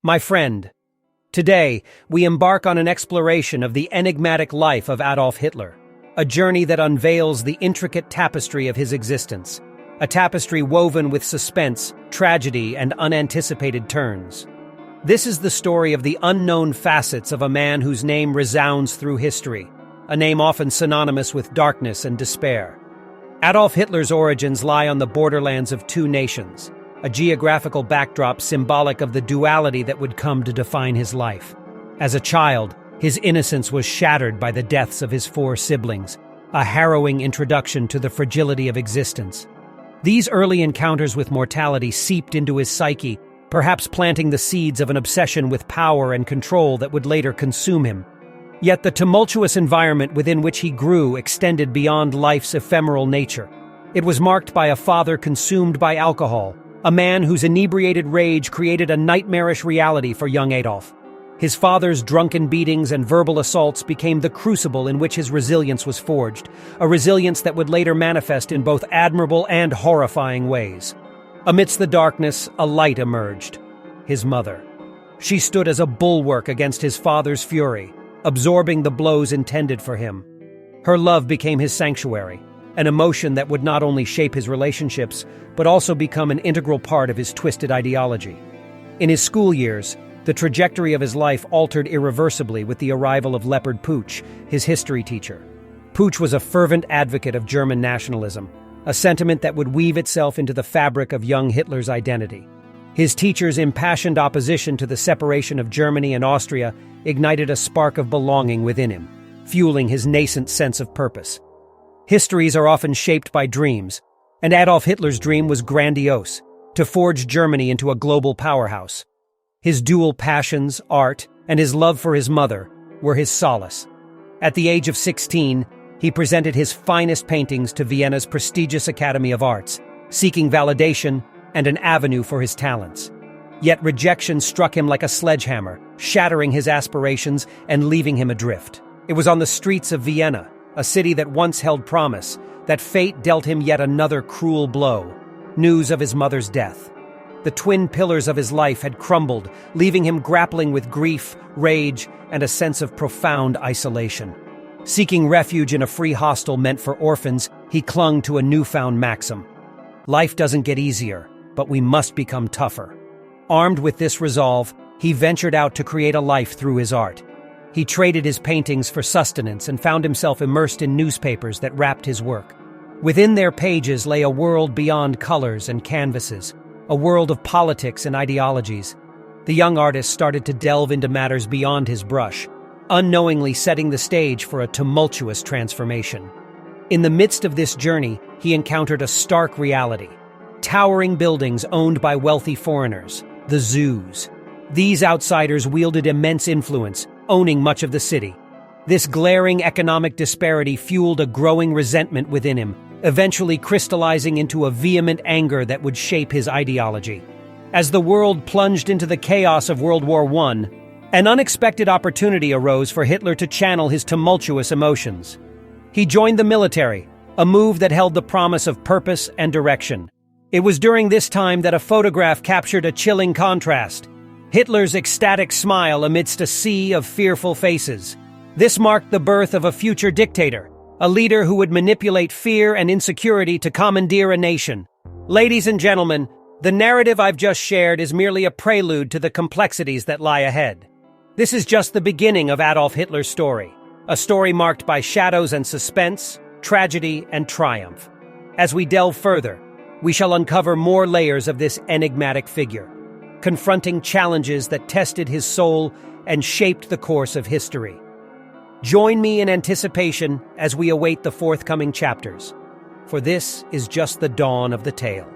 My friend, today we embark on an exploration of the enigmatic life of Adolf Hitler, a journey that unveils the intricate tapestry of his existence, a tapestry woven with suspense, tragedy, and unanticipated turns. This is the story of the unknown facets of a man whose name resounds through history, a name often synonymous with darkness and despair. Adolf Hitler's origins lie on the borderlands of two nations, a geographical backdrop symbolic of the duality that would come to define his life. As a child, his innocence was shattered by the deaths of his four siblings, a harrowing introduction to the fragility of existence. These early encounters with mortality seeped into his psyche, perhaps planting the seeds of an obsession with power and control that would later consume him. Yet the tumultuous environment within which he grew extended beyond life's ephemeral nature. It was marked by a father consumed by alcohol, a man whose inebriated rage created a nightmarish reality for young Adolf. His father's drunken beatings and verbal assaults became the crucible in which his resilience was forged, a resilience that would later manifest in both admirable and horrifying ways. Amidst the darkness, a light emerged: his mother. She stood as a bulwark against his father's fury, absorbing the blows intended for him. Her love became his sanctuary, an emotion that would not only shape his relationships, but also become an integral part of his twisted ideology. In his school years, the trajectory of his life altered irreversibly with the arrival of Leopard Pooch, his history teacher. Pooch was a fervent advocate of German nationalism, a sentiment that would weave itself into the fabric of young Hitler's identity. His teacher's impassioned opposition to the separation of Germany and Austria ignited a spark of belonging within him, fueling his nascent sense of purpose. Histories are often shaped by dreams, and Adolf Hitler's dream was grandiose: to forge Germany into a global powerhouse. His dual passions, art, and his love for his mother, were his solace. At the age of 16, he presented his finest paintings to Vienna's prestigious Academy of Arts, seeking validation and an avenue for his talents. Yet rejection struck him like a sledgehammer, shattering his aspirations and leaving him adrift. It was on the streets of Vienna, a city that once held promise, that fate dealt him yet another cruel blow: news of his mother's death. The twin pillars of his life had crumbled, leaving him grappling with grief, rage, and a sense of profound isolation. Seeking refuge in a free hostel meant for orphans, he clung to a newfound maxim: life doesn't get easier, but we must become tougher. Armed with this resolve, he ventured out to create a life through his art. He traded his paintings for sustenance and found himself immersed in newspapers that wrapped his work. Within their pages lay a world beyond colors and canvases, a world of politics and ideologies. The young artist started to delve into matters beyond his brush, unknowingly setting the stage for a tumultuous transformation. In the midst of this journey, he encountered a stark reality: towering buildings owned by wealthy foreigners, the zoos. These outsiders wielded immense influence, owning much of the city. This glaring economic disparity fueled a growing resentment within him, eventually crystallizing into a vehement anger that would shape his ideology. As the world plunged into the chaos of World War I, an unexpected opportunity arose for Hitler to channel his tumultuous emotions. He joined the military, a move that held the promise of purpose and direction. It was during this time that a photograph captured a chilling contrast: Hitler's ecstatic smile amidst a sea of fearful faces. This marked the birth of a future dictator, a leader who would manipulate fear and insecurity to commandeer a nation. Ladies and gentlemen, the narrative I've just shared is merely a prelude to the complexities that lie ahead. This is just the beginning of Adolf Hitler's story, a story marked by shadows and suspense, tragedy and triumph. As we delve further, we shall uncover more layers of this enigmatic figure, confronting challenges that tested his soul and shaped the course of history. Join me in anticipation as we await the forthcoming chapters, for this is just the dawn of the tale.